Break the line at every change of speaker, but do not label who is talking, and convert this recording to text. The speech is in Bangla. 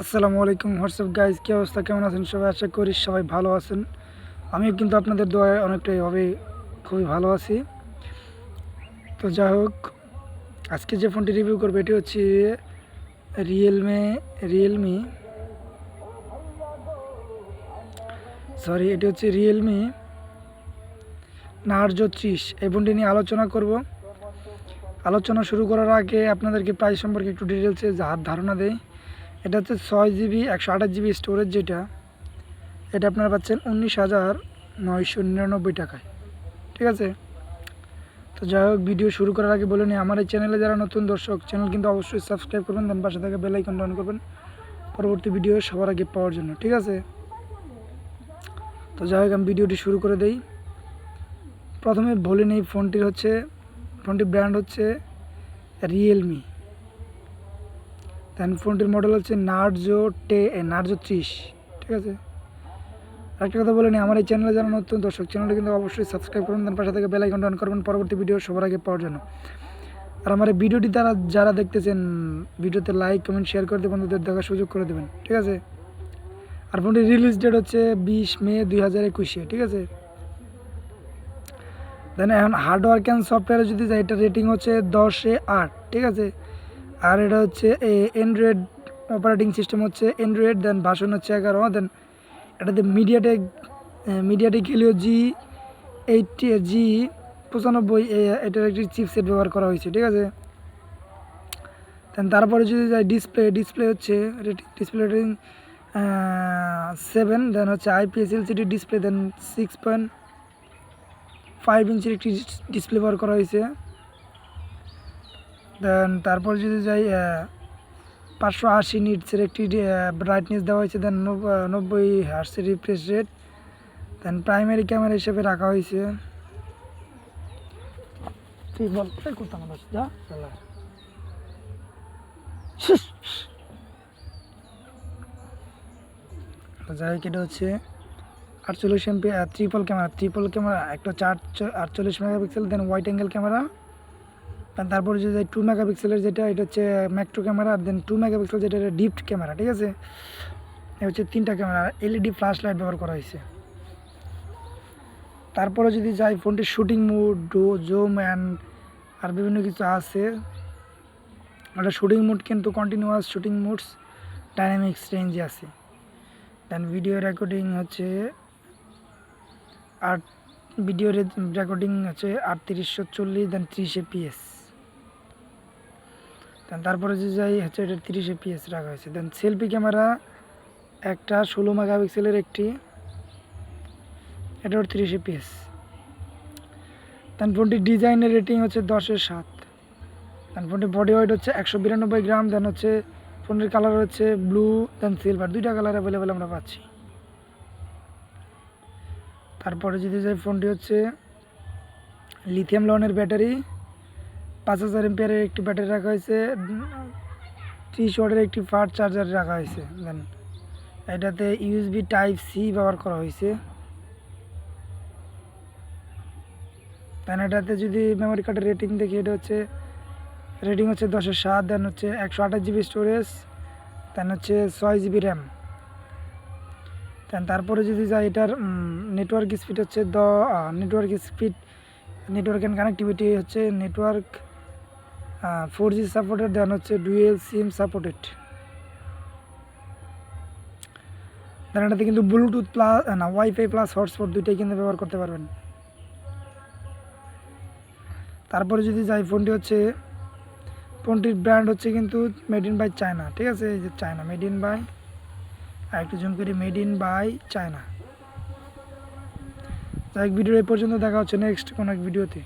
আসসালামু আলাইকুম হোয়াটসঅ্যাপ গাইজ, কী অবস্থা, কেমন আছেন সবাই? আশা করি সবাই ভালো আছেন। আমিও কিন্তু আপনাদের দোয়ায় অনেকটাই খুবই ভালো আছি। তো যাই হোক, আজকে যে ফোনটি রিভিউ করবো এটি হচ্ছে রিয়েলমি এটি হচ্ছে রিয়েলমি নার্জো 30। এই ফোনটি নিয়ে আলোচনা করব। আলোচনা শুরু করার আগে আপনাদেরকে প্রাইস সম্পর্কে একটু ডিটেলসে ধারণা দেই। এটা হচ্ছে 6 জিবি 128 জিবি স্টোরেজ, এটা আপনারা পাচ্ছেন 19,999 টাকায়। ঠিক আছে, তো যাই হোক, ভিডিও শুরু করার আগে বলে নিই, আমার এই চ্যানেলে যারা নতুন দর্শক, চ্যানেল কিন্তু অবশ্যই সাবস্ক্রাইব করবেন, দেন পাশে থেকে বেল আইকনটা অন করবেন পরবর্তী ভিডিও সবার আগে পাওয়ার জন্য। ঠিক আছে, তো যাই হোক, আমি ভিডিওটি শুরু করে দেই। প্রথমে বলে নিই, ফোনটির ব্র্যান্ড হচ্ছে রিয়েলমি, দেন ফোনটির মডেল হচ্ছে নার্জো 30। ঠিক আছে, আরেকটা কথা বলে নিই, আমার এই চ্যানেলে যারা নতুন দর্শক, চ্যানেলটা কিন্তু অবশ্যই সাবস্ক্রাইব করবেন, দেন পাশে থেকে বেল আইকনটা অন করবেন পরবর্তী ভিডিও সবার আগে পাওয়ার জন্য। আর আমার এই ভিডিওটি যারা দেখতেছেন, ভিডিওতে লাইক কমেন্ট শেয়ার করে দেবেন, বন্ধুদের দেখার সুযোগ করে দেবেন। ঠিক আছে, আর ফোনটির রিলিজ ডেট হচ্ছে 20 মে 2021। ঠিক আছে, দেন এখন হার্ডওয়ার্ক অ্যান্ড সফটওয়্যারে যদি যাই, এটা রেটিং হচ্ছে 10/8। ঠিক আছে, আর এটা হচ্ছে অ্যান্ড্রয়েড অপারেটিং সিস্টেম হচ্ছে অ্যান্ড্রয়েড, দেন ভার্সন হচ্ছে 11, দেন এটাতে মিডিয়াটেক হেলিও G95 এটার একটি চিপসেট ব্যবহার করা হয়েছে। ঠিক আছে, দেন তারপরে যদি যাই ডিসপ্লে হচ্ছে ডিসপ্লে রেটিং 7, দেন হচ্ছে IPS LCD ডিসপ্লে, দেন 6.5 ইঞ্চির একটি ডিসপ্লে ব্যবহার করা হয়েছে। দেন তারপর যদি যাই 580 নিটসের একটি ব্রাইটনেস দেওয়া হয়েছে, দেন 90 হার্টসের রিফ্রেশ রেট, দেন প্রাইমারি ক্যামেরা হিসেবে রাখা হয়েছে। যাই হোক, এটা হচ্ছে 48 MP ট্রিপল ক্যামেরা, একটা 48 মেগাপিক্সেল, দেন ওয়াইড অ্যাঙ্গেল ক্যামেরা। তারপরে যে 2 মেগাপিক্সেলের এটা হচ্ছে ম্যাক্রো ক্যামেরা, দেন 2 মেগাপিক্সেল যেটা ডিপড ক্যামেরা। ঠিক আছে, এটা হচ্ছে 3টা ক্যামেরা, LED ফ্ল্যাশ লাইট ব্যবহার করা হয়েছে। তারপরে যদি যাই, ফোনটির শুটিং মোড, জুম আর বিভিন্ন কিছু আছে। একটা শুটিং মোড কিন্তু কন্টিনিউয়াস শুটিং মোডস ডাইনামিক্স রেঞ্জে আছে। দেন ভিডিও রেকর্ডিং হচ্ছে হচ্ছে 3840, দেন 30 FPS। দেন তারপরে যে যাই হচ্ছে, এটা 30 FPS রাখা হয়েছে। দেন সেলফি ক্যামেরা একটা 16 মেগাপিক্সেলের একটি, এটা 30 FPS। দেন ফোনটির ডিজাইনের রেটিং হচ্ছে 10/7। দেন ফোনটির বডি ওয়েট হচ্ছে 192 গ্রাম। দেন হচ্ছে ফোনটির কালার হচ্ছে ব্লু, দেন সিলভার, 2টা কালার অ্যাভেলেবেল আমরা পাচ্ছি। তারপরে যদি যাই, ফোনটি হচ্ছে লিথিয়াম লনের ব্যাটারি, 5000 এমপিয়ারের একটি ব্যাটারি রাখা হয়েছে, 30 ওয়াটের একটি ফাস্ট চার্জার রাখা হয়েছে। দেন এটাতে USB Type-C ব্যবহার করা হয়েছে। দেন এটাতে যদি মেমোরি কার্ডের রেটিং দেখি, এটা হচ্ছে রেটিং হচ্ছে 10/7। দেন হচ্ছে 128 জিবি স্টোরেজ, দেন হচ্ছে 6 জিবি র্যাম। দেন তারপরে যদি যাই, এটার নেটওয়ার্ক স্পিড হচ্ছে নেটওয়ার্ক অ্যান্ড কানেক্টিভিটি হচ্ছে 4G সাপোর্টেড, দেন হচ্ছে ডুয়েল সিম সাপোর্টেড। দেন এটাতে কিন্তু Bluetooth plus wifi plus hotspot দুইটাই কিন্তু ব্যবহার করতে পারবেন। তারপরে যদি যাই, ফোনটির ব্র্যান্ড হচ্ছে কিন্তু মেড ইন বাই চায়না। ঠিক আছে, এই যে চায়না, মেড ইন বাই, আর একটু জুম করি, মেড ইন বাই চায়না। যাই হোক, ভিডিও এই পর্যন্ত, দেখা হচ্ছে নেক্সট কোনো এক ভিডিওতে।